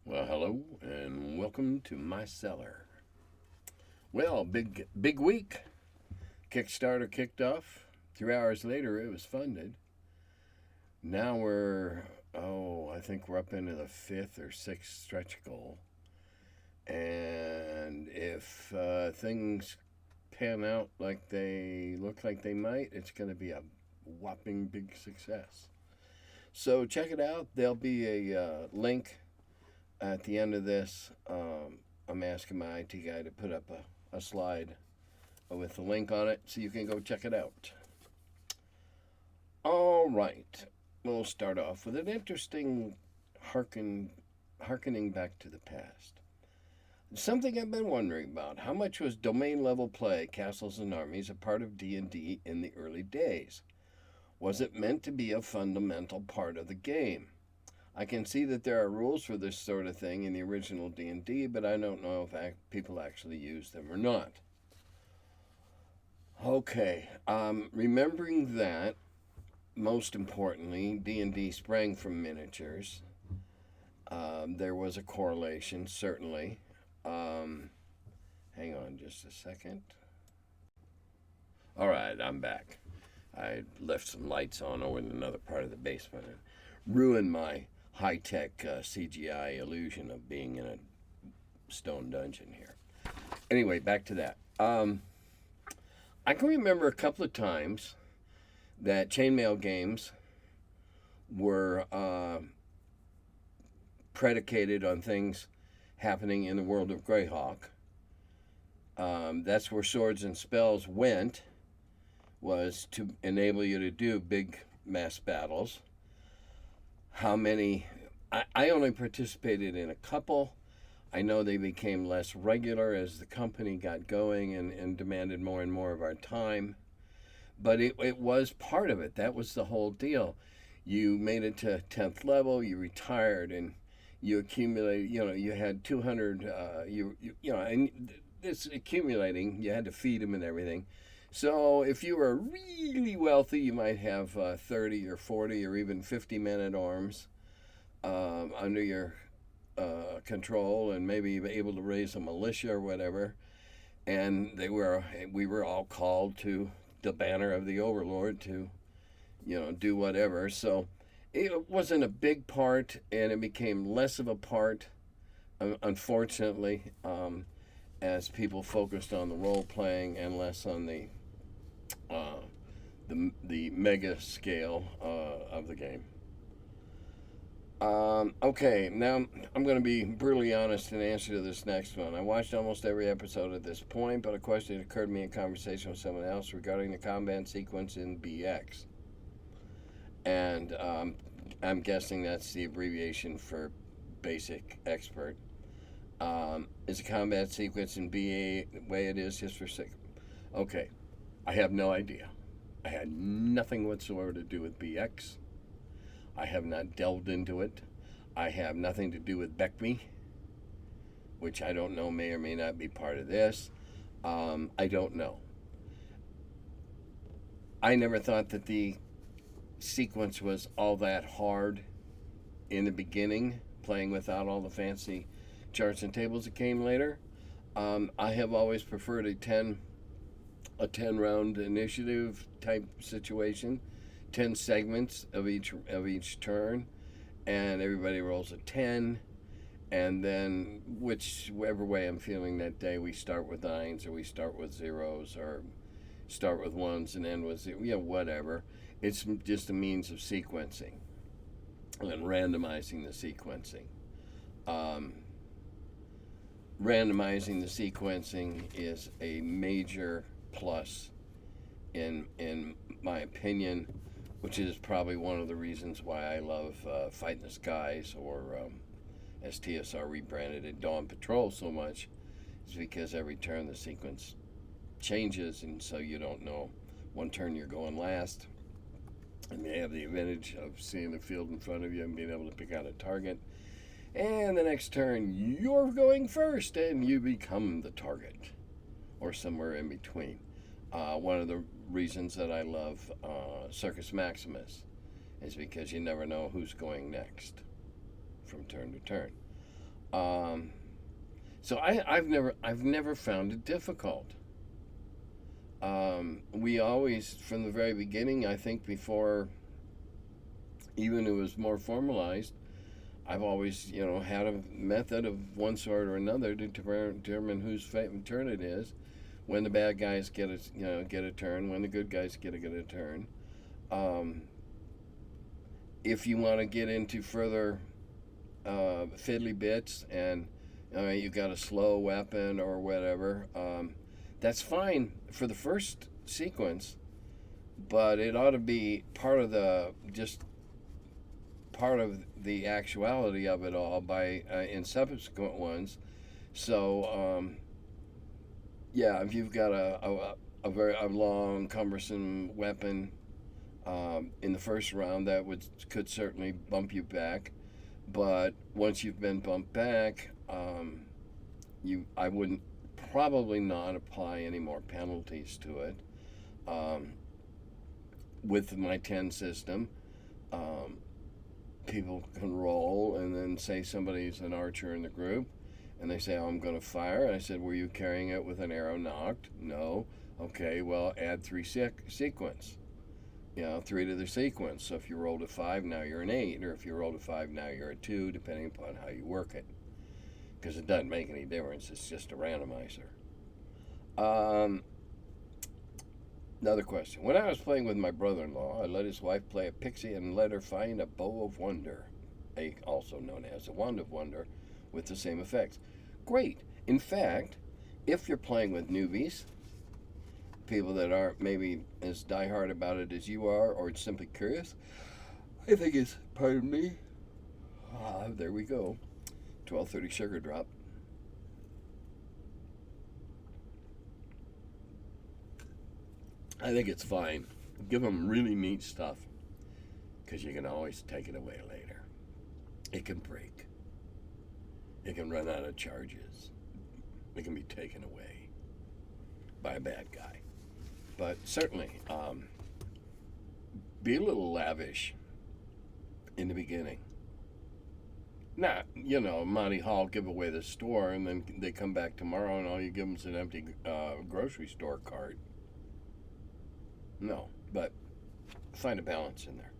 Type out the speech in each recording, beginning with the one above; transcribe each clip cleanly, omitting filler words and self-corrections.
Well, hello and welcome to my cellar. Well, big week. Kickstarter kicked off. 3 hours later, it was funded. Now I think we're up into the fifth or sixth stretch goal. And if things pan out like they look like they might, it's going to be a whopping big success. So check it out. There'll be a link at the end of this. I'm asking my IT guy to put up a slide with a link on it so you can go check it out. All right, we'll start off with an interesting harkening back to the past. Something I've been wondering about: how much was domain level play, castles and armies, a part of D&D in the early days? Was it meant to be a fundamental part of the game? I can see that there are rules for this sort of thing in the original D&D, but I don't know if people actually use them or not. Okay, remembering that, most importantly, D&D sprang from miniatures. There was a correlation, certainly. Hang on just a second. All right, I'm back. I left some lights on over in another part of the basement and ruined my high-tech CGI illusion of being in a stone dungeon here. Anyway, back to that. I can remember a couple of times that chainmail games were predicated on things happening in the world of Greyhawk. That's where swords and spells went, was to enable you to do big mass battles. How many? I only participated in a couple. I know they became less regular as the company got going and demanded more and more of our time. But it was part of it. That was the whole deal. You made it to 10th level, you retired, and you accumulated, you had 200, and it's accumulating. You had to feed them and everything. So if you were really wealthy, you might have 30 or 40 or even 50 men at arms under your control, and maybe able to raise a militia or whatever. And we were all called to the banner of the overlord to, do whatever. So it wasn't a big part, and it became less of a part, unfortunately, as people focused on the role playing and less on the mega scale of the game. Okay, now I'm going to be brutally honest in answer to this next one. I watched almost every episode at this point, but a question occurred to me in conversation with someone else regarding the combat sequence in BX. And I'm guessing that's the abbreviation for basic expert. Is a combat sequence in BA the way it is just for six? Okay, I have no idea. I had nothing whatsoever to do with BX. I have not delved into it. I have nothing to do with BECME, which I don't know may or may not be part of this. I don't know. I never thought that the sequence was all that hard in the beginning, playing without all the fancy charts and tables that came later. I have always preferred a 10 round initiative type situation, 10 segments of each turn, and everybody rolls a 10, and then whichever way I'm feeling that day, we start with nines or we start with zeros or start with ones and end with zero, whatever. It's just a means of sequencing and randomizing the sequencing. Randomizing the sequencing is a major plus in my opinion, which is probably one of the reasons why I love Fight in the Skies, or as TSR rebranded it, Dawn Patrol, so much, is because every turn the sequence changes, and so you don't know. One turn you're going last, and you have the advantage of seeing the field in front of you and being able to pick out a target. And the next turn, you're going first, and you become the target, or somewhere in between. One of the reasons that I love Circus Maximus is because you never know who's going next from turn to turn. Um, so I've never found it difficult. We always, from the very beginning, I think before even it was more formalized, I've always, had a method of one sort or another to determine whose turn it is. When the bad guys get a turn, when the good guys get a turn. Um, if you want to get into further fiddly bits and you got a slow weapon or whatever, that's fine for the first sequence, but it ought to be part of the actuality of it all by in subsequent ones. So yeah, if you've got a very long cumbersome weapon in the first round, that could certainly bump you back. But once you've been bumped back, I wouldn't probably not apply any more penalties to it. Um, with my 10 system, um, people can roll and then say somebody's an archer in the group, and they say, "Oh, I'm going to fire." And I said, "Were you carrying it with an arrow knocked?" "No." "Okay, well, add three sequence. 3 to the sequence. So if you rolled a 5, now you're an 8, or if you rolled a 5, now you're a 2, depending upon how you work it. Because it doesn't make any difference. It's just a randomizer. Um, Another question. When I was playing with my brother-in-law, I let his wife play a pixie and let her find a bow of wonder, also known as a wand of wonder, with the same effects. Great. In fact, if you're playing with newbies, people that aren't maybe as diehard about it as you are, or simply curious, I think it's, pardon me, there we go, 12:30 sugar drop. I think it's fine. Give them really neat stuff, because you can always take it away later. It can break. It can run out of charges. It can be taken away by a bad guy. But certainly, be a little lavish in the beginning. Not, Monty Hall give away the store and then they come back tomorrow and all you give them is an empty grocery store cart. No, but find a balance in there.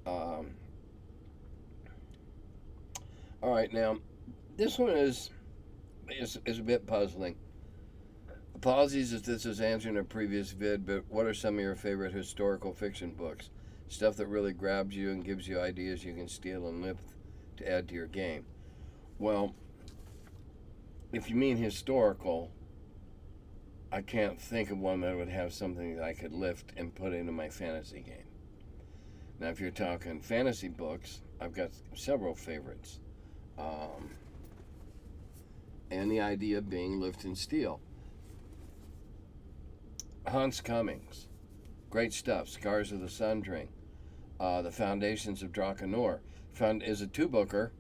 All right, now this one is a bit puzzling. Apologies if this is answering a previous vid, but what are some of your favorite historical fiction books? Stuff that really grabs you and gives you ideas you can steal and lift to add to your game. Well, if you mean historical, I can't think of one that would have something that I could lift and put into my fantasy game. Now, if you're talking fantasy books, I've got several favorites. And the idea being lift and steal. Hans Cummings, great stuff. Scars of the Sundering, The Foundations of Drakenor, is a two-booker,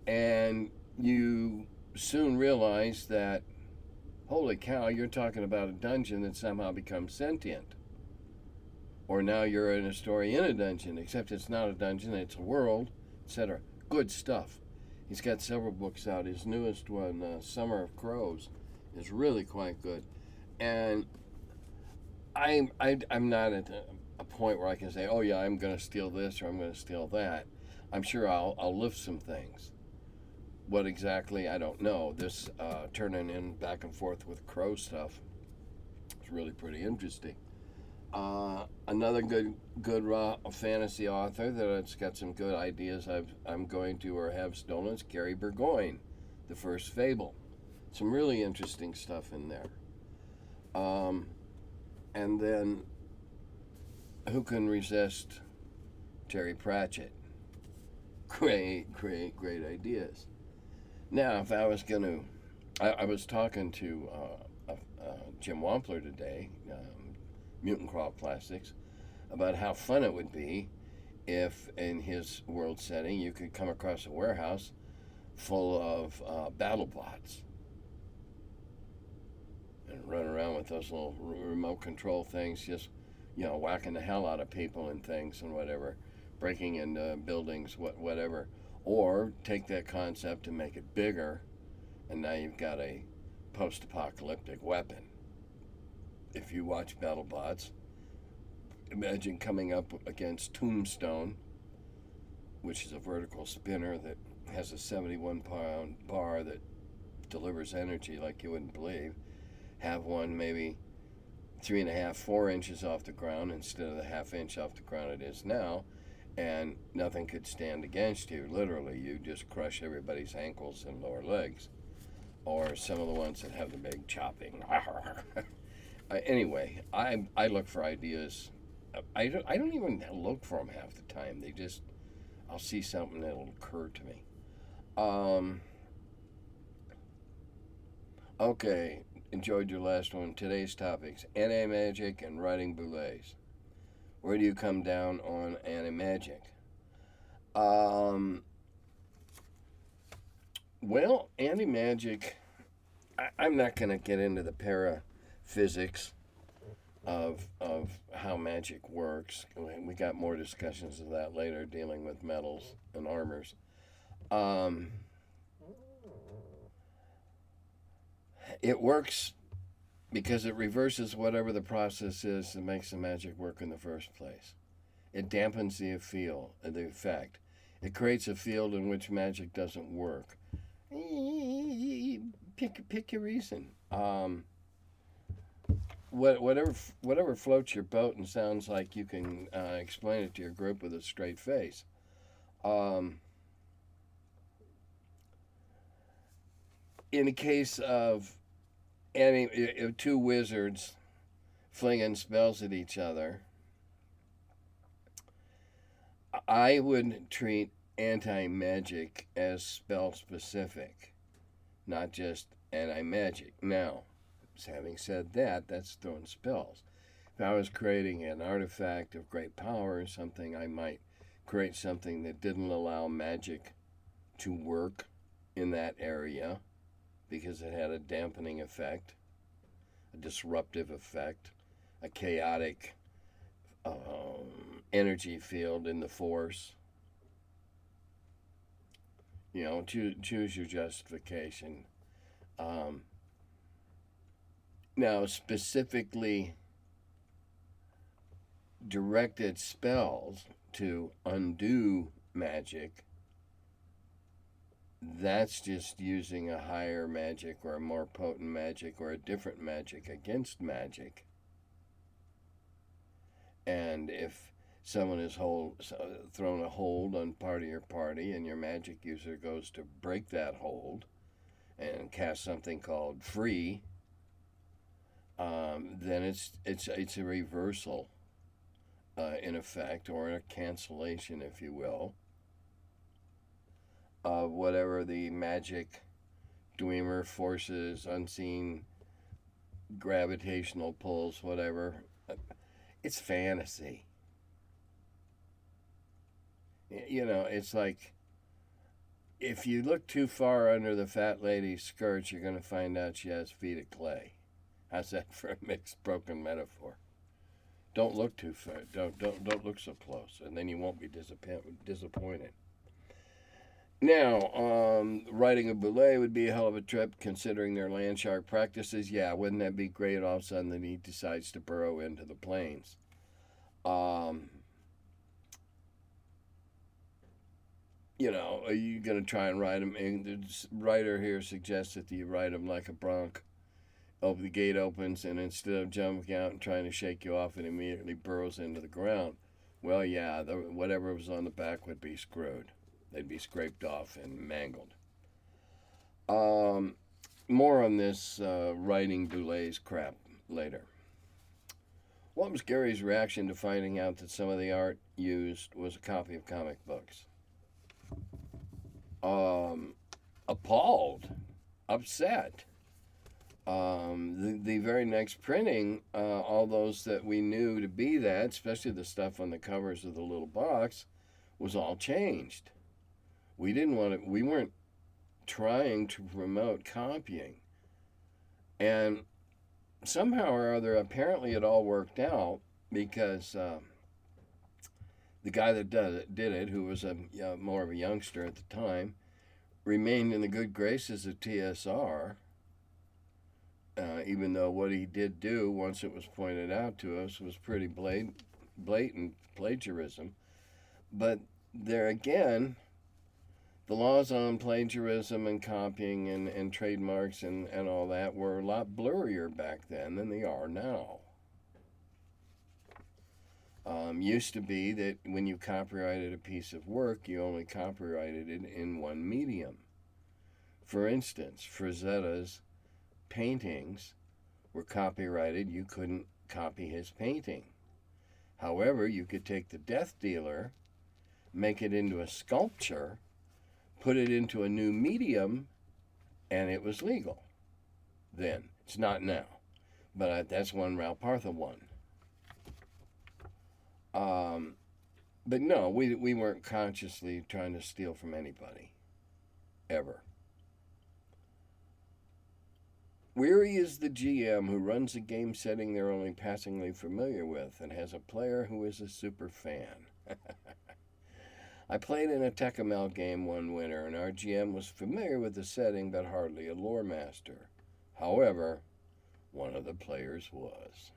and you soon realize that, holy cow, you're talking about a dungeon that somehow becomes sentient. Or now you're in a story in a dungeon, except it's not a dungeon, it's a world, etc. Good stuff. He's got several books out. His newest one, Summer of Crows, is really quite good. And I'm not at a point where I can say, oh yeah, I'm going to steal this or I'm going to steal that. I'm sure I'll lift some things. What exactly, I don't know. This turning in back and forth with crow stuff is really pretty interesting. Another good raw fantasy author that's got some good ideas I'm going to or have stolen is Gary Burgoyne, the first Fable. Some really interesting stuff in there. And then, who can resist Terry Pratchett? Great ideas. Now, if I was going to, I was talking to Jim Wampler today, Mutant Crawl Classics, about how fun it would be if, in his world setting, you could come across a warehouse full of battle bots and run around with those little remote control things, just whacking the hell out of people and things and whatever, breaking into buildings, whatever. Or take that concept and make it bigger, and now you've got a post-apocalyptic weapon. If you watch BattleBots, imagine coming up against Tombstone, which is a vertical spinner that has a 71-pound bar that delivers energy like you wouldn't believe. Have one maybe 3.5, 4 inches off the ground instead of the half inch off the ground it is now, and nothing could stand against you. Literally, you just crush everybody's ankles and lower legs. Or some of the ones that have the big chopping. Anyway, I look for ideas. I don't even look for them half the time. I'll see something that'll occur to me. Okay, enjoyed your last one. Today's topics: anti-magic and writing boulets. Where do you come down on anti-magic? Well, anti-magic, I'm not going to get into the paraphysics of how magic works. We got more discussions of that later, dealing with metals and armors. It works because it reverses whatever the process is that makes the magic work in the first place. It dampens the effect. It creates a field in which magic doesn't work. Pick your reason. Whatever floats your boat and sounds like you can explain it to your group with a straight face. In the case of two wizards flinging spells at each other, I would treat anti-magic as spell-specific, not just anti-magic. Now, having said that, that's throwing spells. If I was creating an artifact of great power or something, I might create something that didn't allow magic to work in that area because it had a dampening effect, a disruptive effect, a chaotic energy field in the force. Choose your justification. Now, specifically directed spells to undo magic, that's just using a higher magic or a more potent magic or a different magic against magic. And if someone is thrown a hold on part of your party and your magic user goes to break that hold and cast something called free, then it's a reversal in effect, or a cancellation, if you will, of whatever the magic Dwemer forces, unseen gravitational pulls, whatever. It's fantasy. It's like if you look too far under the fat lady's skirts, you're going to find out she has feet of clay. How's that for a mixed, broken metaphor? Don't look too far. Don't look so close, and then you won't be disappointed. Now, writing a bullet would be a hell of a trip, considering their land shark practices. Yeah, wouldn't that be great? All of a sudden, then he decides to burrow into the plains. Are you going to try and ride him? And the writer here suggests that you ride him like a bronc. The gate opens, and instead of jumping out and trying to shake you off, it immediately burrows into the ground. Well, yeah, whatever was on the back would be screwed. They'd be scraped off and mangled. More on this writing boulets crap later. What was Gary's reaction to finding out that some of the art used was a copy of comic books? Appalled, upset. The very next printing, all those that we knew to be that, especially the stuff on the covers of the little box, was all changed. We weren't trying to promote copying. And somehow or other, apparently it all worked out because The guy that did it, who was more of a youngster at the time, remained in the good graces of TSR, even though what he did do, once it was pointed out to us, was pretty blatant plagiarism. But there again, the laws on plagiarism and copying and trademarks and all that were a lot blurrier back then than they are now. Used to be that when you copyrighted a piece of work, you only copyrighted it in one medium. For instance, Frazetta's paintings were copyrighted. You couldn't copy his painting. However, you could take the Death Dealer, make it into a sculpture, put it into a new medium, and it was legal. Then. It's not now. But that's one Ralph Partha one. But no, we weren't consciously trying to steal from anybody. Ever. Weary is the GM who runs a game setting they're only passingly familiar with and has a player who is a super fan. I played in a Tecumseh game one winter, and our GM was familiar with the setting but hardly a lore master. However, one of the players was.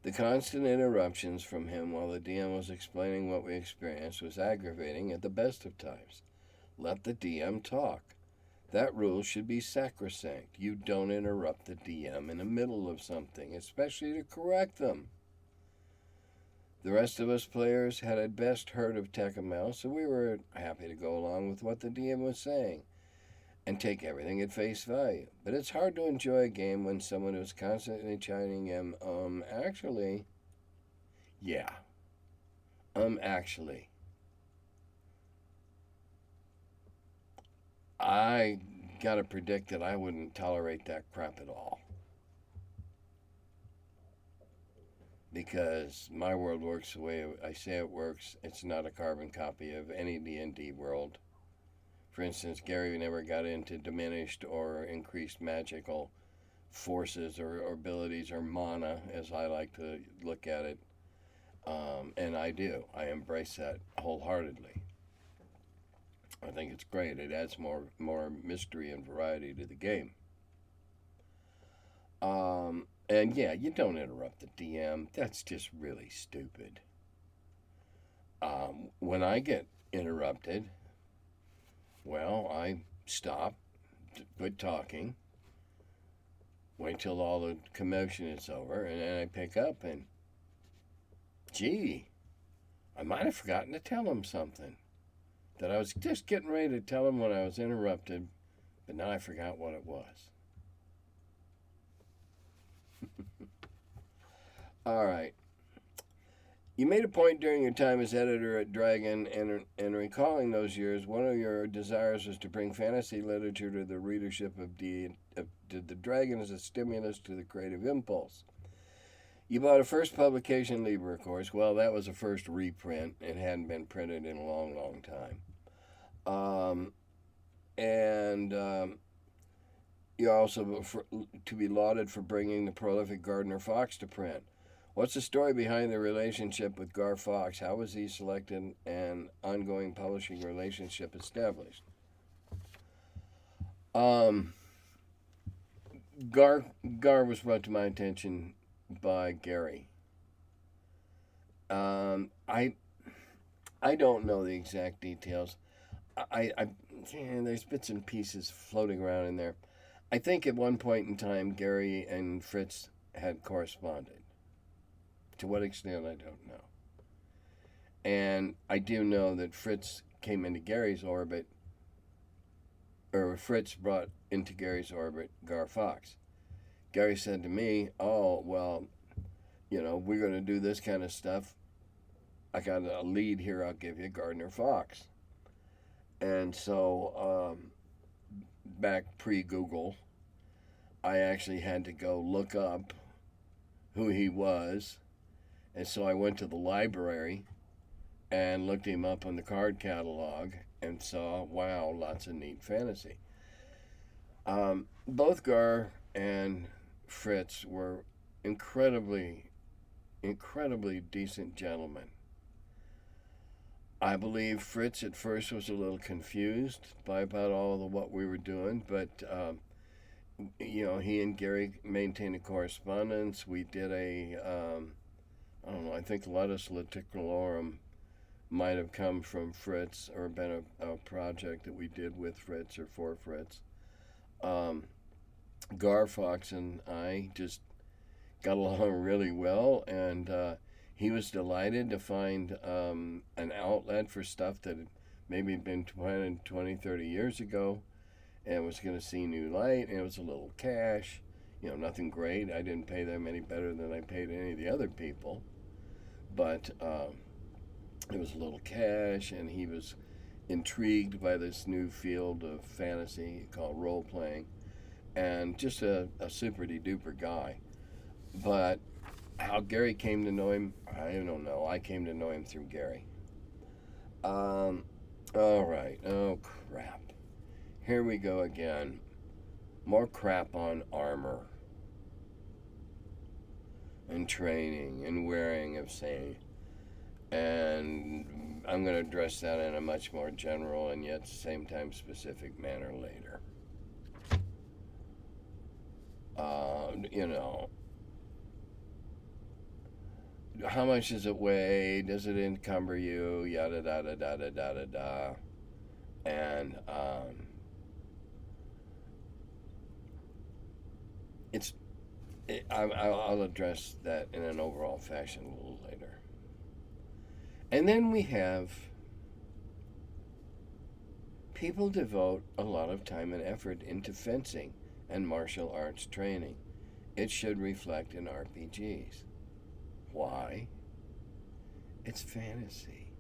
The constant interruptions from him while the DM was explaining what we experienced was aggravating at the best of times. Let the DM talk. That rule should be sacrosanct. You don't interrupt the DM in the middle of something, especially to correct them. The rest of us players had at best heard of Tecumseh, so we were happy to go along with what the DM was saying and take everything at face value. But it's hard to enjoy a game when someone who's constantly chiming in, actually. Yeah. Actually. I gotta predict that I wouldn't tolerate that crap at all. Because my world works the way I say it works. It's not a carbon copy of any D&D world. For instance, Gary never got into diminished or increased magical forces or abilities or mana, as I like to look at it. And I do. I embrace that wholeheartedly. I think it's great. It adds more mystery and variety to the game. And yeah, you don't interrupt the DM. That's just really stupid. When I get interrupted, well, I stop, quit talking, wait till all the commotion is over, and then I pick up and, gee, I might have forgotten to tell him something that I was just getting ready to tell him when I was interrupted, but now I forgot what it was. All right. You made a point during your time as editor at Dragon, and recalling those years, one of your desires was to bring fantasy literature to the readership of the Dragon as a stimulus to the creative impulse. You bought a first publication, Libra, of course. Well, that was a first reprint. It hadn't been printed in a long, long time. You're also to be lauded for bringing the prolific Gardner Fox to print. What's the story behind the relationship with Gar Fox? How was he selected and ongoing publishing relationship established? Gar was brought to my attention by Gary. I don't know the exact details. There's bits and pieces floating around in there. I think at one point in time, Gary and Fritz had corresponded. To what extent, I don't know. And I do know that Fritz came into Gary's orbit, or Fritz brought into Gary's orbit Gar Fox. Gary said to me, oh, well, we're going to do this kind of stuff. I got a lead here, I'll give you Gardner Fox. And so, back pre-Google, I actually had to go look up who he was. And so I went to the library and looked him up on the card catalog and saw, wow, lots of neat fantasy. Both Gar and Fritz were incredibly decent gentlemen. I believe Fritz at first was a little confused by about all of what we were doing, but he and Gary maintained a correspondence. We did I don't know, I think Lettuce Laticolorum might have come from Fritz or been a project that we did with Fritz or for Fritz. Um, Garfox and I just got along really well, and he was delighted to find an outlet for stuff that had maybe been planted 20, 30 years ago and was going to see new light, and it was a little cash. Nothing great. I didn't pay them any better than I paid any of the other people, but it was a little cash, and he was intrigued by this new field of fantasy called role playing, and just a super duper guy. But how Gary came to know him, I don't know. I came to know him through Gary. All right. Oh, crap. Here we go again. More crap on armor and training and wearing of same. And I'm going to address that in a much more general and yet same time specific manner later. You know, how much does it weigh? Does it encumber you? Yada da da da da da da da. And it's I'll address that in an overall fashion a little later. And then we have people devote a lot of time and effort into fencing and martial arts training. It should reflect in RPGs. Why? It's fantasy.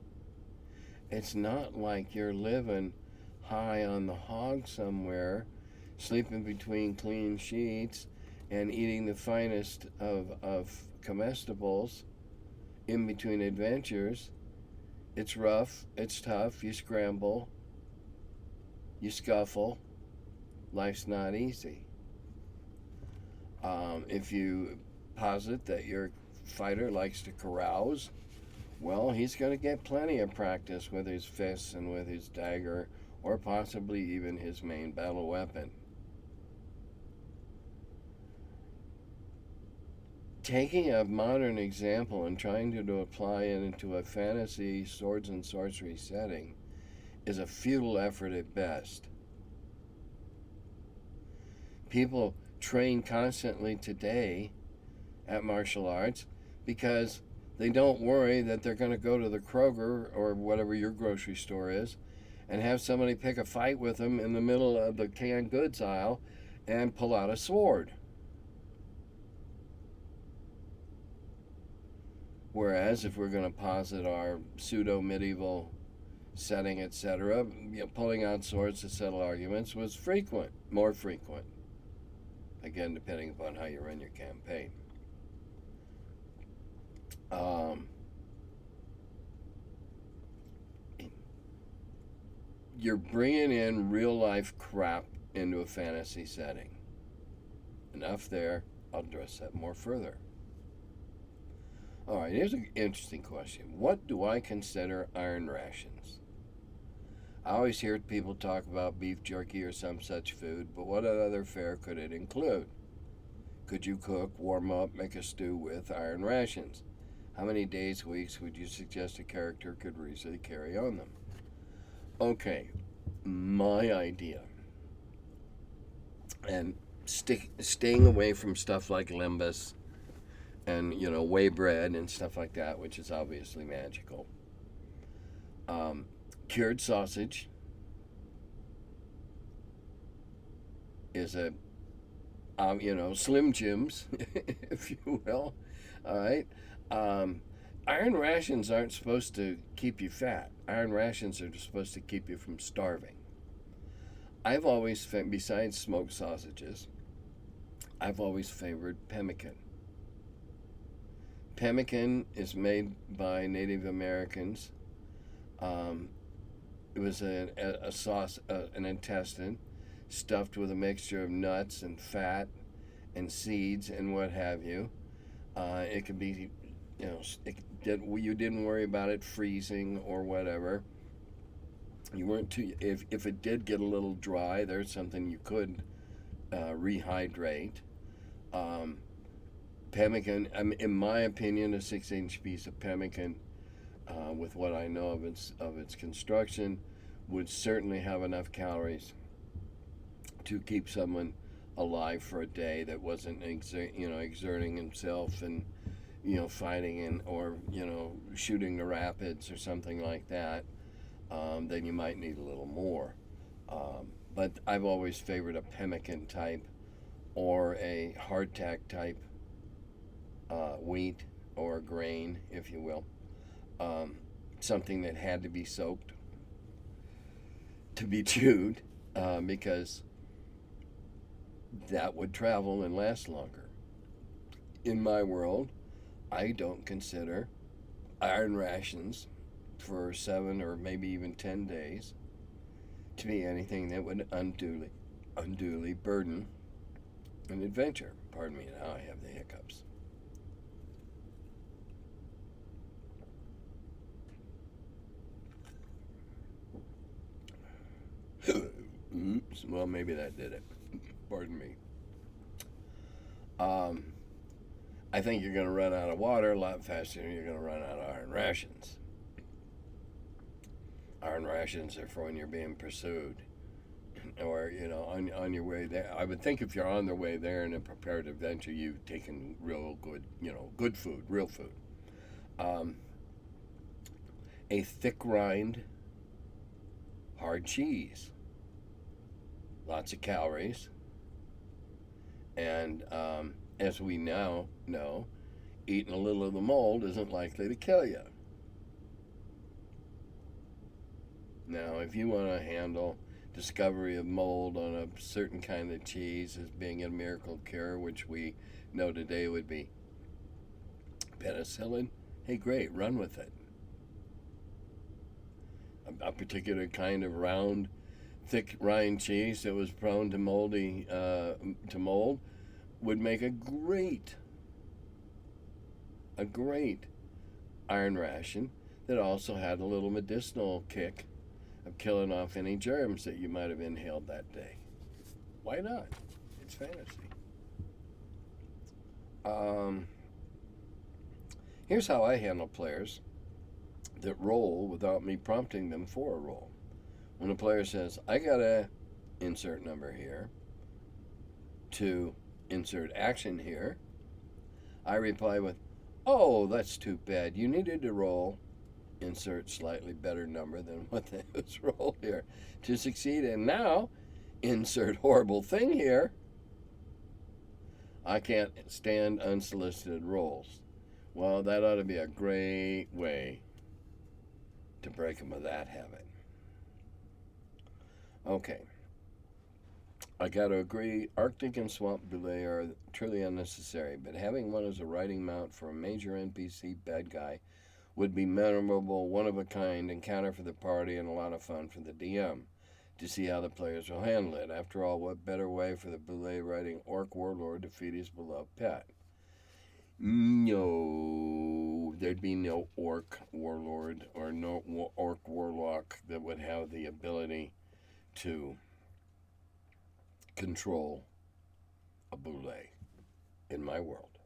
It's not like you're living high on the hog somewhere, sleeping between clean sheets, and eating the finest of comestibles in between adventures. It's rough, it's tough, you scramble, you scuffle. Life's not easy. If you posit that your fighter likes to carouse, well, he's going to get plenty of practice with his fists and with his dagger, or possibly even his main battle weapon. Taking a modern example and trying to apply it into a fantasy swords and sorcery setting is a futile effort at best. People train constantly today at martial arts because they don't worry that they're going to go to the Kroger or whatever your grocery store is and have somebody pick a fight with them in the middle of the canned goods aisle and pull out a sword. Whereas if we're going to posit our pseudo-medieval setting, etc., pulling out swords to settle arguments was frequent, more frequent. Again, depending upon how you run your campaign. You're bringing in real life crap into a fantasy setting. Enough there. I'll address that more further. All right, here's an interesting question. What do I consider iron rations? I always hear people talk about beef jerky or some such food, but what other fare could it include? Could you cook, warm up, make a stew with iron rations? How many days, weeks would you suggest a character could reasonably carry on them? Okay, my idea, and staying away from stuff like limbus and, whey bread and stuff like that, which is obviously magical. Cured sausage is a, Slim Jims, if you will. All right. Iron rations aren't supposed to keep you fat. Iron rations are supposed to keep you from starving. I've always, besides smoked sausages, I've always favored pemmican. Pemmican is made by Native Americans. It was a sauce, an intestine, stuffed with a mixture of nuts and fat and seeds and what have you. It can be you know, you didn't worry about it freezing or whatever. You weren't too. If it did get a little dry, there's something you could rehydrate. Um, Pemmican, in my opinion, a 6-inch piece of pemmican, with what I know of its construction, would certainly have enough calories to keep someone alive for a day that wasn't exerting himself and fighting or shooting the rapids or something like that. Then you might need a little more. But I've always favored a pemmican type or a hardtack type wheat or grain, if you will. Something that had to be soaked to be chewed, because that would travel and last longer. In my world, I don't consider iron rations for 7 or maybe even 10 days to be anything that would unduly burden an adventure. Pardon me, now I have the hiccups. Oops, well, maybe that did it. Pardon me. I think you're going to run out of water a lot faster than you're going to run out of iron rations. Iron rations are for when you're being pursued, or on your way there. I would think if you're on the way there in a prepared adventure, you've taken real good, good food, real food. A thick rind, hard cheese, lots of calories, and as we now know, eating a little of the mold isn't likely to kill you. Now, if you want to handle discovery of mold on a certain kind of cheese as being a miracle cure, which we know today would be penicillin, hey, great, run with it. A particular kind of round, thick rind cheese that was prone to mold would make a great iron ration that also had a little medicinal kick of killing off any germs that you might have inhaled that day. Why not? It's fantasy. Here's how I handle players that roll without me prompting them for a roll. When a player says, I gotta insert number here to insert action here, I reply with, oh, that's too bad. You needed to roll insert slightly better number than what was rolled here to succeed. And now, insert horrible thing here. I can't stand unsolicited rolls. Well, that ought to be a great way to break them of that habit. Okay. I gotta agree, Arctic and Swamp Bulette are truly unnecessary, but having one as a riding mount for a major NPC bad guy would be memorable, one-of-a-kind encounter for the party and a lot of fun for the DM to see how the players will handle it. After all, what better way for the Bulette riding orc warlord to feed his beloved pet? No, there'd be no orc warlord or no orc warlock that would have the ability to control a bulette in my world.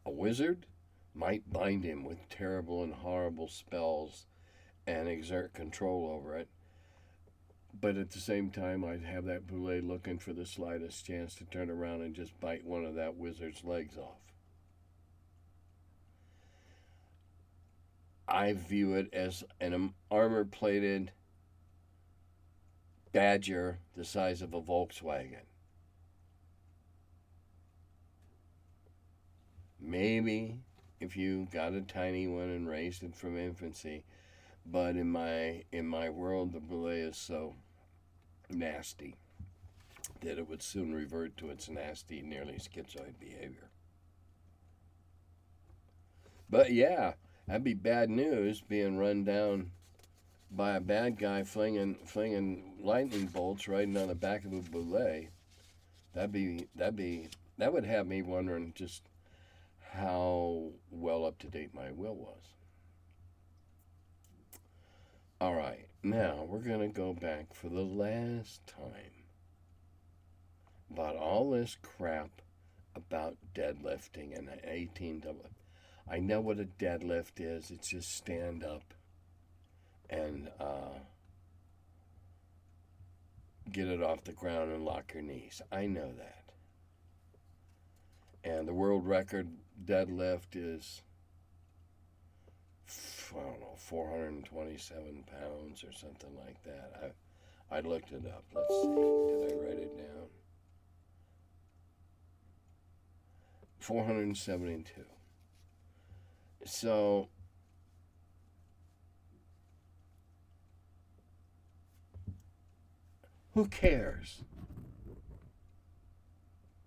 A wizard might bind him with terrible and horrible spells and exert control over it, but at the same time I'd have that bulette looking for the slightest chance to turn around and just bite one of that wizard's legs off. I view it as an armor-plated badger the size of a Volkswagen. Maybe if you got a tiny one and raised it from infancy, but in my world, the bulette is so nasty that it would soon revert to its nasty, nearly schizoid behavior. But yeah, that'd be bad news, being run down by a bad guy flinging lightning bolts riding on the back of a bulette. That would have me wondering just how well up to date my will was. All right, now we're going to go back for the last time about all this crap about deadlifting and 18 double. I know what a deadlift is. It's just stand up and get it off the ground and lock your knees. I know that. And the world record deadlift is, I don't know, 427 pounds or something like that. I looked it up. Let's see. Did I write it down? 472. So, who cares?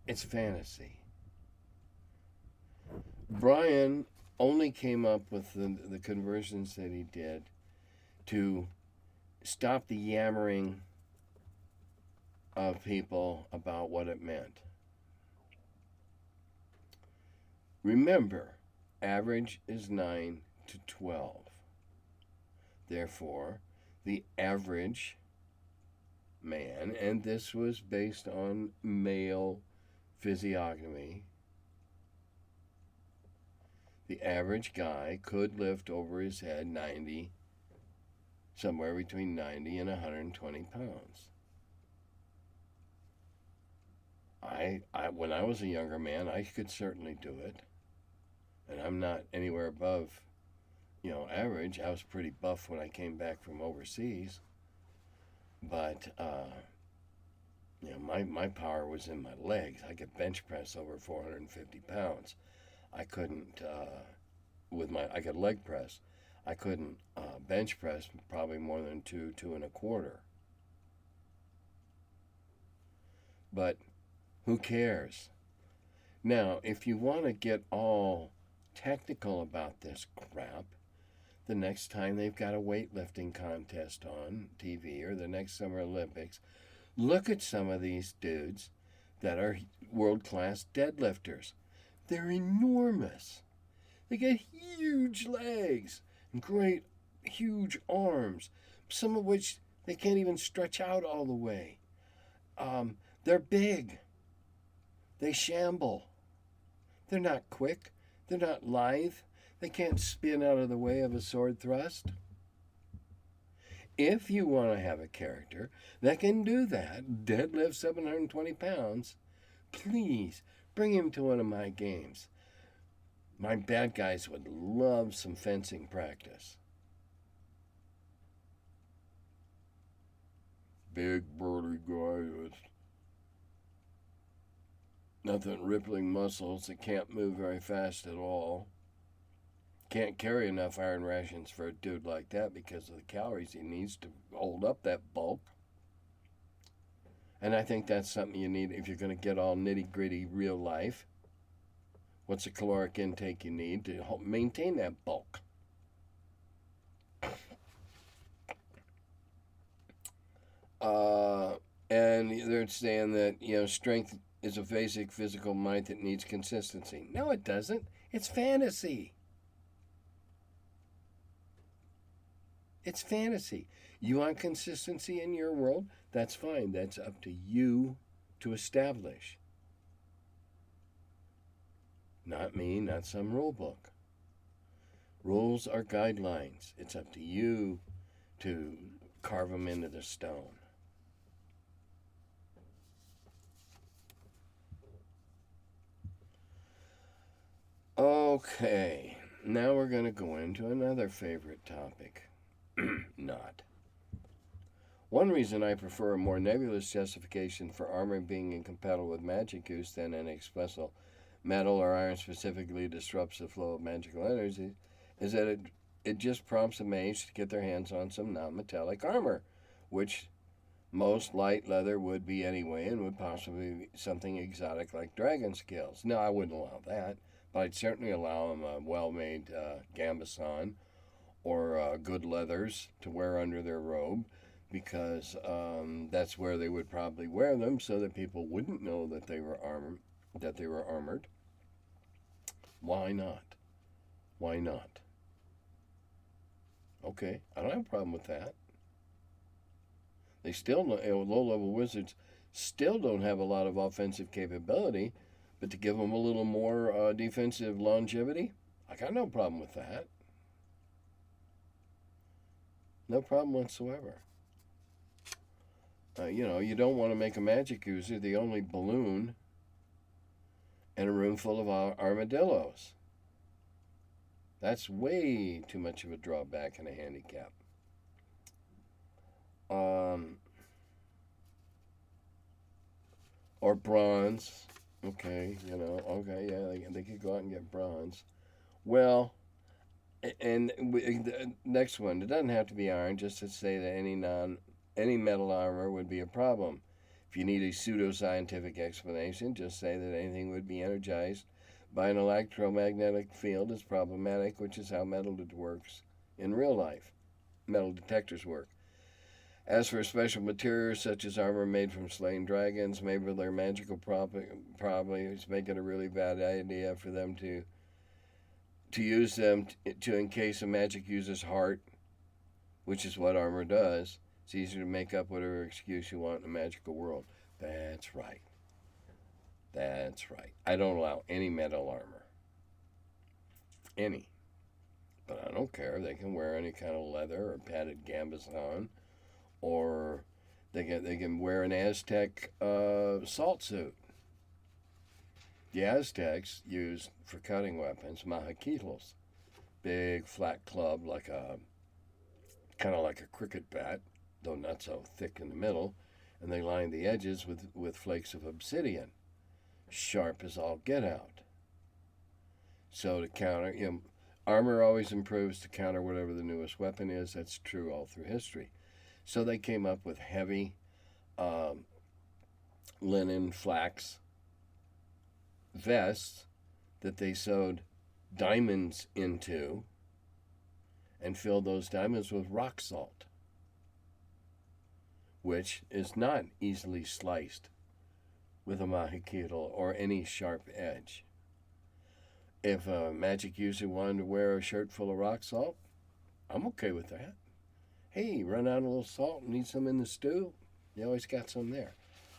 It's fantasy. Brian only came up with the conversions that he did to stop the yammering of people about what it meant. Remember, average is 9 to 12. Therefore, the average man, and this was based on male physiognomy, the average guy could lift over his head 90, somewhere between 90 and 120 pounds. When I was a younger man, I could certainly do it. And I'm not anywhere above, average. I was pretty buff when I came back from overseas. But, my power was in my legs. I could bench press over 450 pounds. I couldn't, I could leg press. I couldn't bench press probably more than 2.25. But who cares? Now, if you want to get all technical about this crap, the next time they've got a weightlifting contest on TV or the next Summer Olympics, look at some of these dudes that are world-class deadlifters. They're enormous. They got huge legs and great, huge arms, some of which they can't even stretch out all the way. They're big. They shamble. They're not quick. They're not lithe. They can't spin out of the way of a sword thrust. If you want to have a character that can do that, deadlift 720 pounds, please bring him to one of my games. My bad guys would love some fencing practice. Big burly guy with nothing rippling muscles that can't move very fast at all. Can't carry enough iron rations for a dude like that because of the calories he needs to hold up that bulk. And I think that's something you need if you're going to get all nitty-gritty real life. What's the caloric intake you need to maintain that bulk? And they're saying that, strength is a basic physical might that needs consistency. No, it doesn't. It's fantasy. It's fantasy. You want consistency in your world? That's fine. That's up to you to establish. Not me, not some rule book. Rules are guidelines. It's up to you to carve them into the stone. Okay, now we're going to go into another favorite topic. Not. One reason I prefer a more nebulous justification for armor being incompatible with magic use than an explicit metal or iron specifically disrupts the flow of magical energy is that it just prompts a mage to get their hands on some non-metallic armor, which most light leather would be anyway and would possibly be something exotic like dragon scales. No, I wouldn't allow that, but I'd certainly allow them a well-made gambeson or good leathers to wear under their robe, because that's where they would probably wear them, so that people wouldn't know that they were armored. Why not? Why not? Okay, I don't have a problem with that. They still, low-level wizards still don't have a lot of offensive capability, but to give them a little more defensive longevity, I got no problem with that. No problem whatsoever. You don't want to make a magic user the only balloon in a room full of armadillos. That's way too much of a drawback and a handicap. Or bronze. Okay, okay, yeah, they could go out and get bronze. Well, and the next one, it doesn't have to be iron, just to say that any metal armor would be a problem. If you need a pseudoscientific explanation, just say that anything would be energized by an electromagnetic field is problematic, which is how metal works in real life. Metal detectors work. As for special materials such as armor made from slain dragons, maybe their magical properties make it a really bad idea for them to use them to encase a magic user's heart, which is what armor does. It's easier to make up whatever excuse you want in a magical world. That's right. That's right. I don't allow any metal armor. Any. But I don't care. They can wear any kind of leather or padded gambesson, or they can wear an Aztec salt suit. The Aztecs used for cutting weapons mahaquitls, big flat club kind of like a cricket bat, though not so thick in the middle, and they lined the edges with flakes of obsidian, sharp as all get out. So to counter, armor always improves to counter whatever the newest weapon is. That's true all through history. So they came up with heavy linen, flax vests that they sewed diamonds into and filled those diamonds with rock salt, which is not easily sliced with a mahaquitl or any sharp edge. If a magic user wanted to wear a shirt full of rock salt, I'm okay with that. Hey, run out of a little salt, need some in the stew? You always got some there.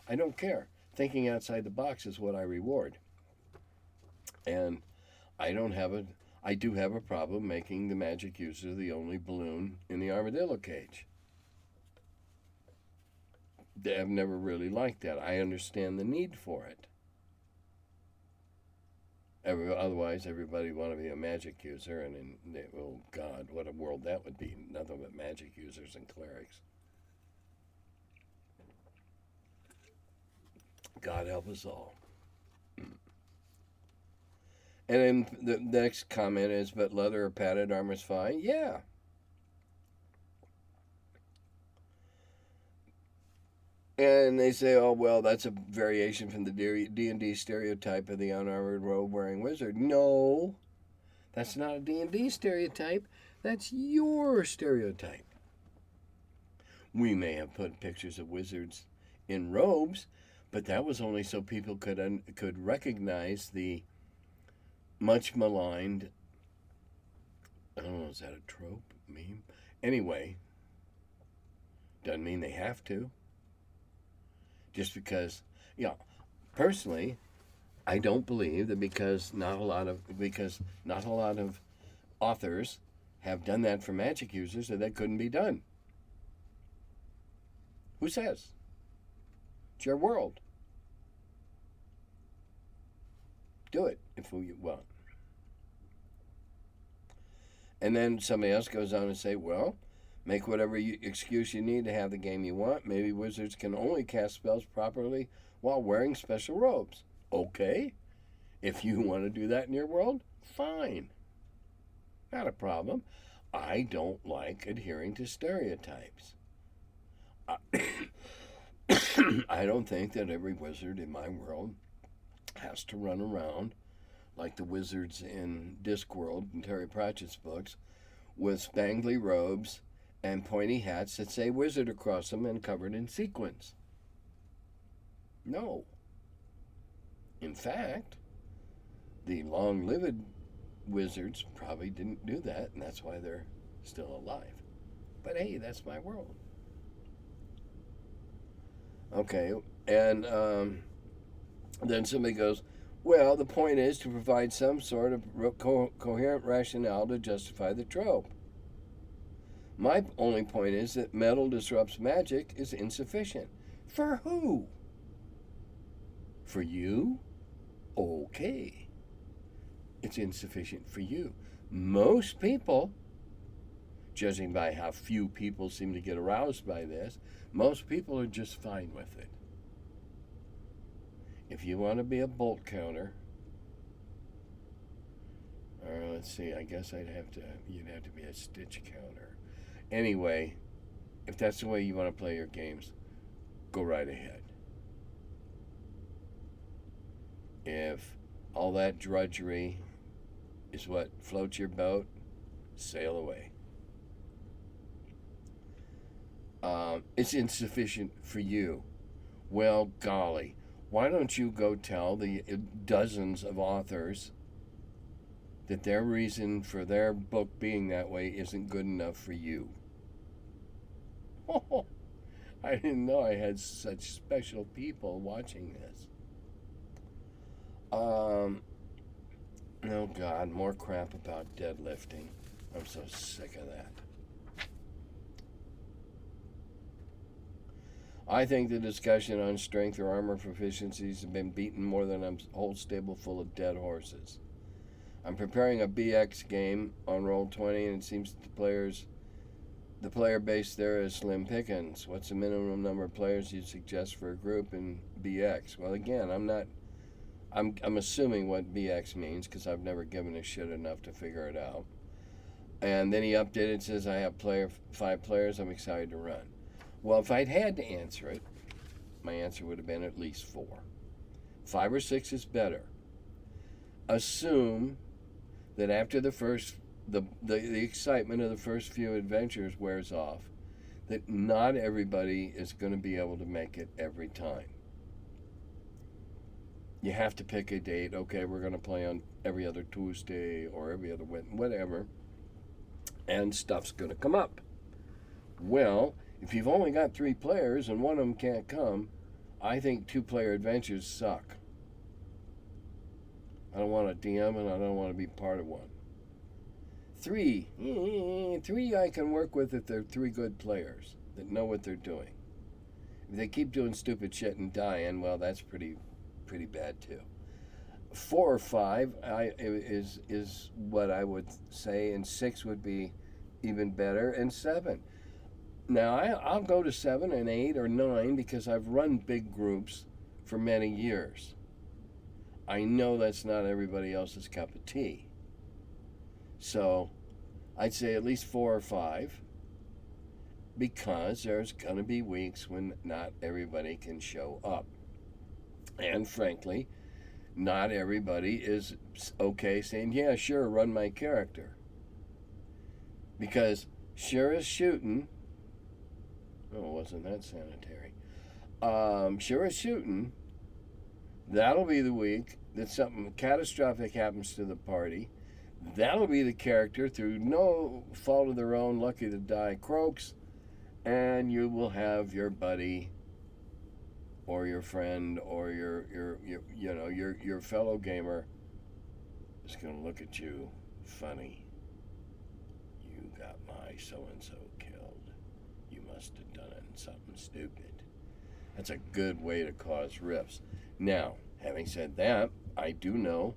I don't care. Thinking outside the box is what I reward. And I do have a problem making the magic user the only balloon in the armadillo cage. I've never really liked that. I understand the need for it. Otherwise, everybody would want to be a magic user, and oh God, what a world that would be. Nothing but magic users and clerics. God help us all. And then the next comment is, but leather or padded armor's fine? Yeah. And they say, oh, well, that's a variation from the D&D stereotype of the unarmored robe-wearing wizard. No, that's not a D&D stereotype. That's your stereotype. We may have put pictures of wizards in robes, but that was only so people could recognize the much maligned, I don't know, is that a trope, meme? Anyway, doesn't mean they have to. Just because, personally, I don't believe that because not a lot of authors have done that for magic users, that couldn't be done. Who says? It's your world. Do it if you want. And then somebody else goes on and say, well, make whatever excuse you need to have the game you want. Maybe wizards can only cast spells properly while wearing special robes. Okay. If you want to do that in your world, fine. Not a problem. I don't like adhering to stereotypes. I don't think that every wizard in my world has to run around like the wizards in Discworld and Terry Pratchett's books with spangly robes and pointy hats that say wizard across them and covered in sequins. No. In fact, The long-lived wizards probably didn't do that, and that's why they're still alive. But hey, that's my world. Okay, and then somebody goes, well, the point is to provide some sort of coherent rationale to justify the trope. My only point is that metal disrupts magic is insufficient. For who? For you? Okay. It's insufficient for you. Most people, judging by how few people seem to get aroused by this, most people are just fine with it. If you want to be a bolt counter, let's see, I guess you'd have to be a stitch counter. Anyway, if that's the way you want to play your games, go right ahead. If all that drudgery is what floats your boat, sail away. It's insufficient for you. Well, golly, why don't you go tell the dozens of authors that their reason for their book being that way isn't good enough for you? Oh, I didn't know I had such special people watching this. Oh God, more crap about deadlifting. I'm so sick of that. I think the discussion on strength or armor proficiencies have been beaten more than a whole stable full of dead horses. I'm preparing a BX game on Roll20, and it seems that the player base there is slim pickings. What's the minimum number of players you'd suggest for a group in BX? Well, again, I'm assuming what BX means because I've never given a shit enough to figure it out. And then he updated, says I have 5 players. I'm excited to run. Well, if I'd had to answer it, my answer would have been at least 4. 5 or 6 is better. Assume that after the excitement of the first few adventures wears off, that not everybody is going to be able to make it every time. You have to pick a date. Okay, we're going to play on every other Tuesday or every other Wednesday, whatever, and stuff's going to come up. Well, if you've only got 3 players and one of them can't come, I think 2-player adventures suck. I don't want a DM and I don't want to be part of one. 3 I can work with if they're 3 good players that know what they're doing. If they keep doing stupid shit and dying, well, that's pretty bad too. 4 or 5 is what I would say, and 6 would be even better, and 7. Now, I'll go to 7 and 8 or 9 because I've run big groups for many years. I know that's not everybody else's cup of tea. So, I'd say at least 4 or 5 because there's going to be weeks when not everybody can show up. And frankly, not everybody is okay saying, yeah, sure, run my character. Because sure as shooting, wasn't that sanitary? Sure as shooting, that'll be the week that something catastrophic happens to the party. That'll be the character, through no fault of their own, lucky to die, croaks, and you will have your buddy or your friend or your fellow gamer is going to look at you funny. You got my so-and-so killed. You must have done something stupid. That's a good way to cause rifts. Now, having said that, I do know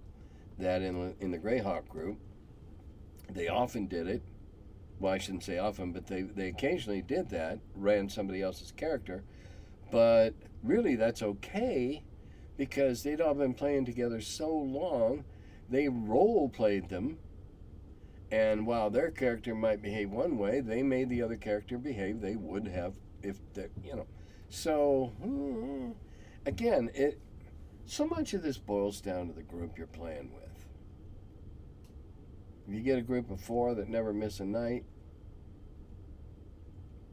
that in the Greyhawk group, they often did it. Well, I shouldn't say often, but they occasionally did that, ran somebody else's character. But really, that's okay because they'd all been playing together so long, they role-played them. And while their character might behave one way, they made the other character behave they would have if they're, So, again, so much of this boils down to the group you're playing with. If you get a group of 4 that never miss a night,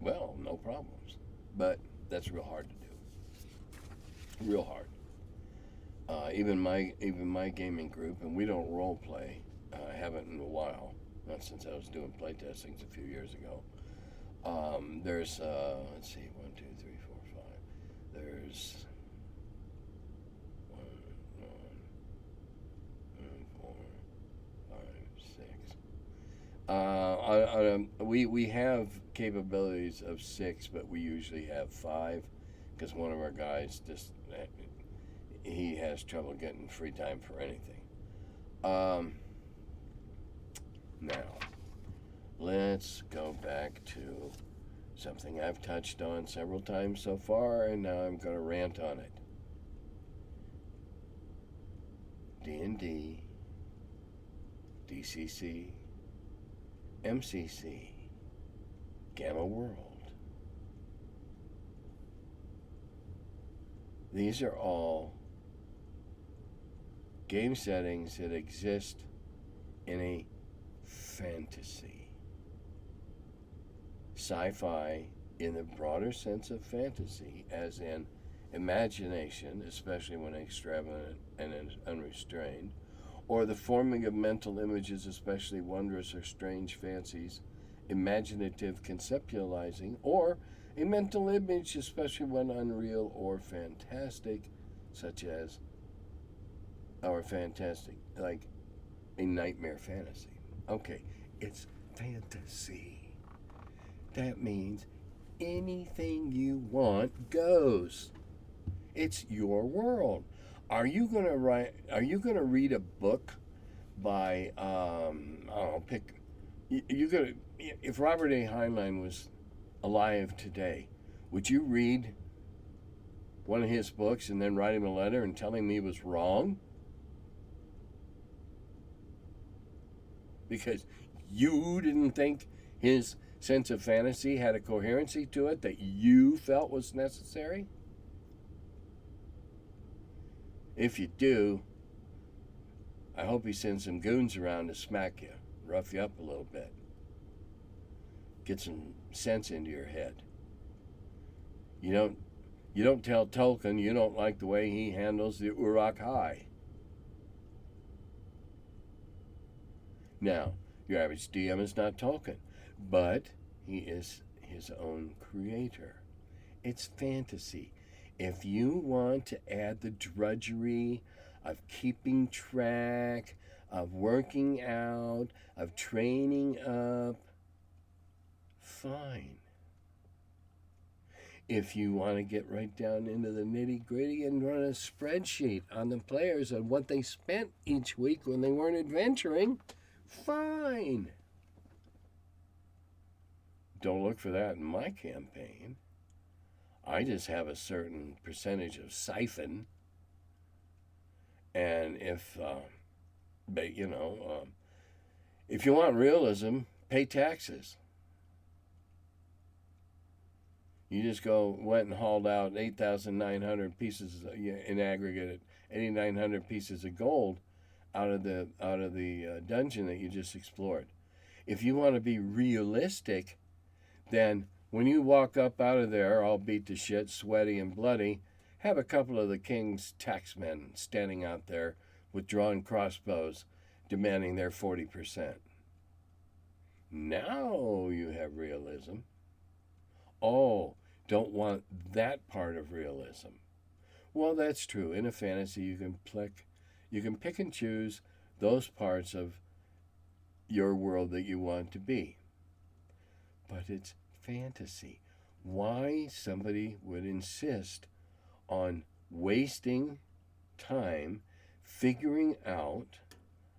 well, no problems. But that's real hard to do. Real hard. Even my gaming group, and we don't role play. I haven't in a while, not since I was doing play testings a few years ago. There's let's see, 1, 2, 3, 4, 5. There's 1, 4, 5, 6. We have capabilities of 6, but we usually have 5 because one of our guys just he has trouble getting free time for anything. Now, let's go back to something I've touched on several times so far, and now I'm going to rant on it. D&D, DCC, MCC, Gamma World. These are all game settings that exist in a fantasy. Sci-fi in the broader sense of fantasy, as in imagination, especially when extravagant and unrestrained, or the forming of mental images, especially wondrous or strange fancies, imaginative conceptualizing, or a mental image, especially when unreal or fantastic, such as our fantastic, like a nightmare fantasy. Okay, it's fantasy. That means anything you want goes. It's your world. Are you gonna read a book by I don't know, pick you gonna if Robert A. Heinlein was alive today, would you read one of his books and then write him a letter and tell him he was wrong? Because you didn't think his sense of fantasy had a coherency to it that you felt was necessary? If you do, I hope he sends some goons around to smack you, rough you up a little bit, get some sense into your head. You don't tell Tolkien you don't like the way he handles the Uruk-hai. Now, your average DM is not Tolkien, but he is his own creator. It's fantasy. If you want to add the drudgery of keeping track, of working out, of training up, fine. If you want to get right down into the nitty-gritty and run a spreadsheet on the players and what they spent each week when they weren't adventuring, fine. Don't look for that in my campaign. I just have a certain percentage of siphon, and if if you want realism, pay taxes. You just went and hauled out 8,900 pieces in aggregate, 8,900 pieces of gold out of the dungeon that you just explored. If you want to be realistic, then when you walk up out of there all beat to shit, sweaty and bloody, have a couple of the king's taxmen standing out there with drawn crossbows demanding their 40%. Now you have realism. Oh, don't want that part of realism. Well, that's true. In a fantasy, you can pick and choose those parts of your world that you want to be. But it's fantasy. Why somebody would insist on wasting time figuring out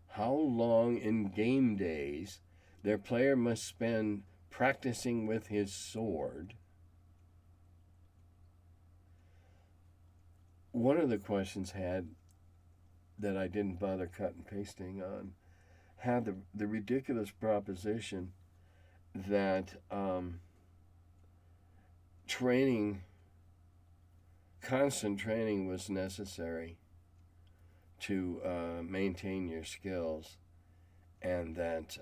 how long in game days their player must spend practicing with his sword. One of the questions that I didn't bother cut and pasting on had the ridiculous proposition that constant training was necessary to maintain your skills, and that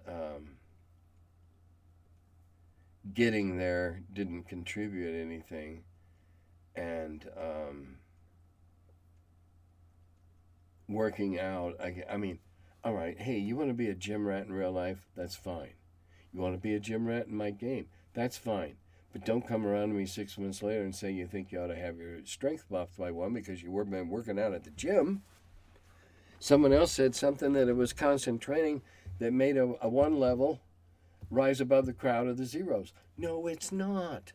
getting there didn't contribute anything, and working out. I mean, all right, hey, you want to be a gym rat in real life? That's fine. You want to be a gym rat in my game? That's fine. But don't come around to me 6 months later and say you think you ought to have your strength buffed by one because you were been working out at the gym. Someone else said something that it was constant training that made a one level rise above the crowd of the zeros. No, it's not.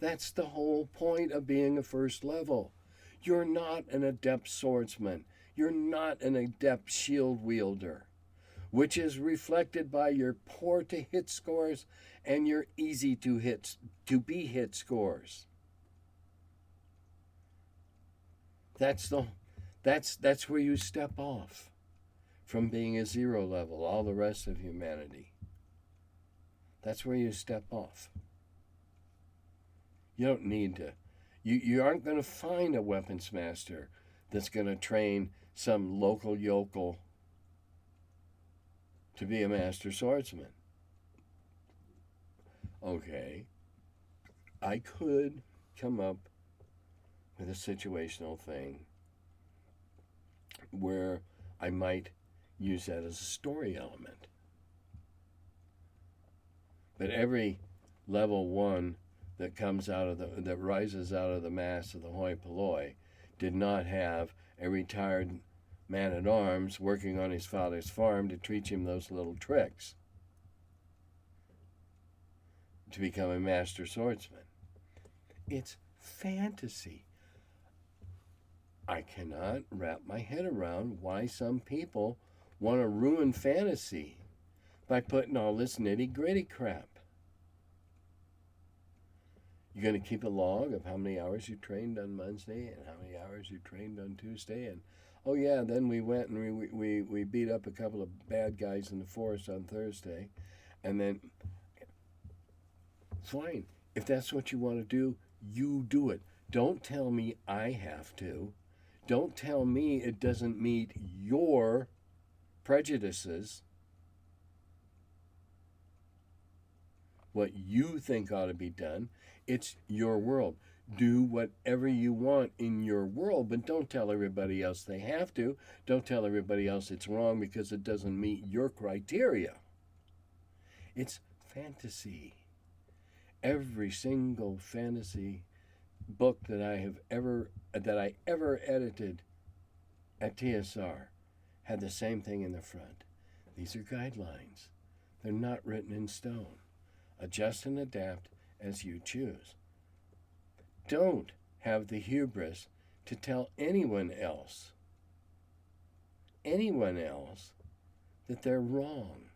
That's the whole point of being a first level. You're not an adept swordsman. You're not an adept shield wielder, which is reflected by your poor to hit scores and your easy to be hit scores. That's where you step off from being a zero level, all the rest of humanity. That's where you step off. You don't need to. You aren't going to find a weapons master that's going to train some local yokel to be a master swordsman. Okay, I could come up with a situational thing where I might use that as a story element. But every level one that comes out of that rises out of the mass of the hoi polloi did not have a retired man-at-arms working on his father's farm to teach him those little tricks to become a master swordsman. It's fantasy. I cannot wrap my head around why some people want to ruin fantasy by putting all this nitty-gritty crap. You're going to keep a log of how many hours you trained on Wednesday and how many hours you trained on Tuesday, and oh yeah, then we went and we beat up a couple of bad guys in the forest on Thursday, and then fine. If that's what you want to do, you do it. Don't tell me I have to. Don't tell me it doesn't meet your prejudices, what you think ought to be done. It's your world. Do whatever you want in your world, but don't tell everybody else they have to. Don't tell everybody else it's wrong because it doesn't meet your criteria. It's fantasy. Every single fantasy book that I ever edited at TSR had the same thing in the front. These are guidelines. They're not written in stone. Adjust and adapt as you choose. Don't have the hubris to tell anyone else that they're wrong.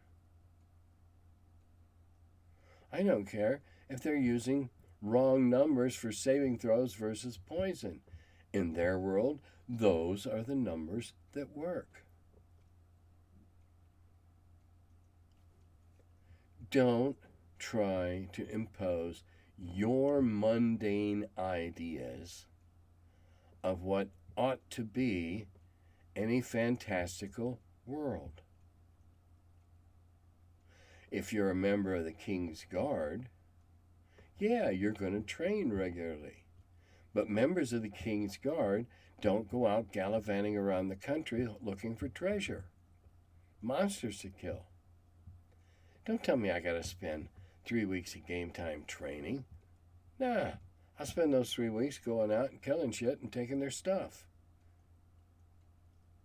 I don't care if they're using wrong numbers for saving throws versus poison. In their world, those are the numbers that work. Don't try to impose your mundane ideas of what ought to be any fantastical world. If you're a member of the King's Guard, yeah, you're going to train regularly. But members of the King's Guard don't go out gallivanting around the country looking for treasure. Monsters to kill. Don't tell me I got to spend 3 weeks of game time training. Nah, I'll spend those 3 weeks going out and killing shit and taking their stuff.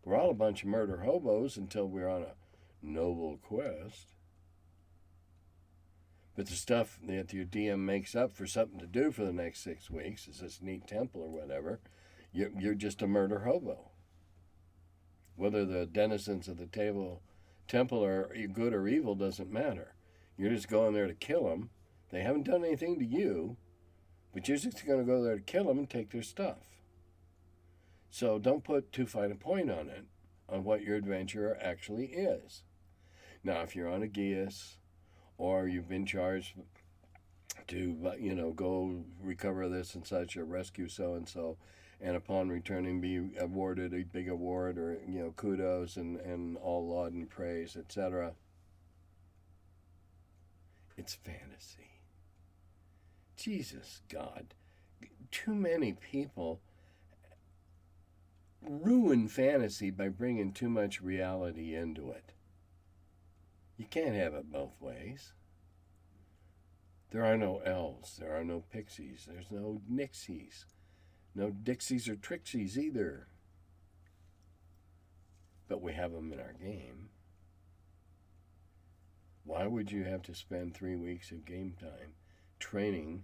We're all a bunch of murder hobos until we're on a noble quest. But the stuff that your DM makes up for something to do for the next 6 weeks is this neat temple or whatever. You're just a murder hobo. Whether the denizens of the temple are good or evil doesn't matter. You're just going there to kill them. They haven't done anything to you, but you're just going to go there to kill them and take their stuff. So don't put too fine a point on it, on what your adventure actually is. Now, if you're on a geas, or you've been charged to, go recover this and such, or rescue so-and-so, and upon returning be awarded a big award or, kudos and all laud and praise, etc. It's fantasy. Jesus, God. Too many people ruin fantasy by bringing too much reality into it. You can't have it both ways. There are no elves. There are no pixies. There's no nixies. No Dixies or Trixies either. But we have them in our game. Why would you have to spend 3 weeks of game time training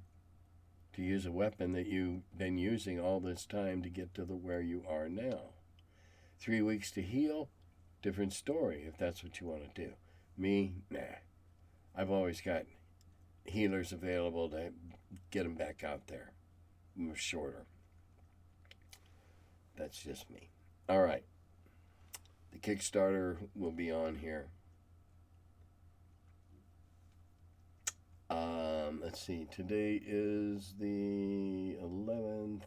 to use a weapon that you've been using all this time to get to where you are now? 3 weeks to heal, different story if that's what you want to do. Me, nah. I've always got healers available to get them back out there. Shorter. That's just me. All right. The Kickstarter will be on here. Let's see. Today is the 11th.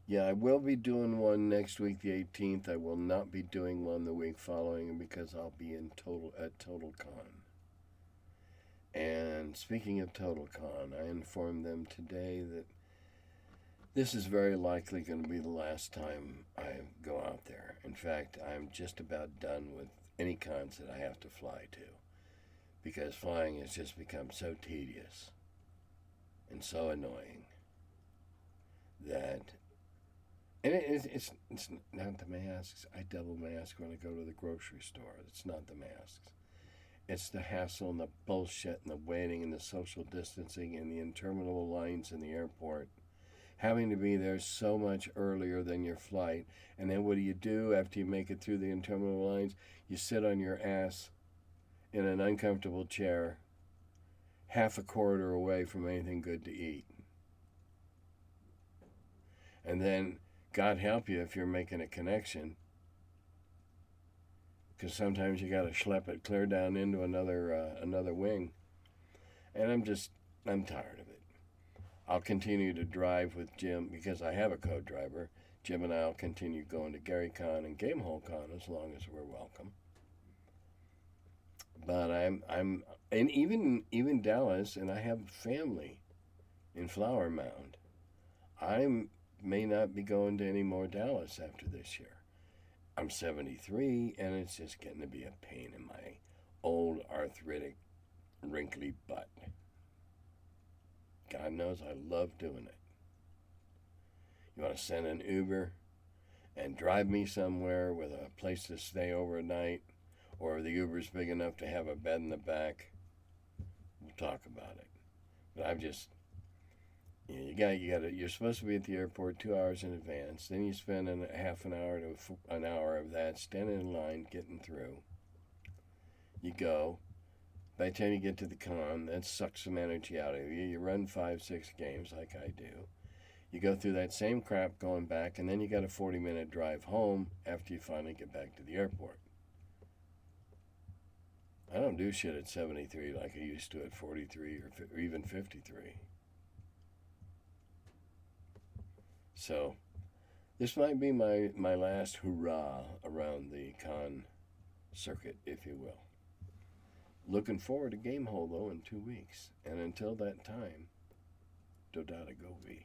Yeah, I will be doing one next week, the 18th. I will not be doing one the week following because I'll be at Total Con. And speaking of Total Con, I informed them today that this is very likely going to be the last time I go out there. In fact, I'm just about done with any cons that I have to fly to, because flying has just become so tedious and so annoying that, and it's not the masks. I double mask when I go to the grocery store. It's not the masks. It's the hassle and the bullshit and the waiting and the social distancing and the interminable lines in the airport. Having to be there so much earlier than your flight. And then what do after you make it through the interminable lines? You sit on your ass in an uncomfortable chair half a corridor away from anything good to eat. And then, God help you if you're making a connection, because sometimes you got to schlep it clear down into another wing. And I'm tired of it. I'll continue to drive with Jim because I have a co-driver. Jim and I will continue going to GaryCon and GameholeCon as long as we're welcome. But and even Dallas, and I have family in Flower Mound. I may not be going to any more Dallas after this year. I'm 73, and it's just getting to be a pain in my old arthritic, wrinkly butt. God knows I love doing it. You want to send an Uber and drive me somewhere with a place to stay overnight, or the Uber's big enough to have a bed in the back, we'll talk about it. But I've just, you're supposed to be at the airport 2 hours in advance. Then you spend half an hour to an hour of that standing in line, getting through. You go. By the time you get to the con, that sucks some energy out of you. You run 5-6 games like I do. You go through that same crap going back, and then you got a 40-minute drive home after you finally get back to the airport. I don't do shit at 73 like I used to at 43 or even 53. So, this might be my last hurrah around the con circuit, if you will. Looking forward to Gamehole, though, in 2 weeks. And until that time, Dodata Govi.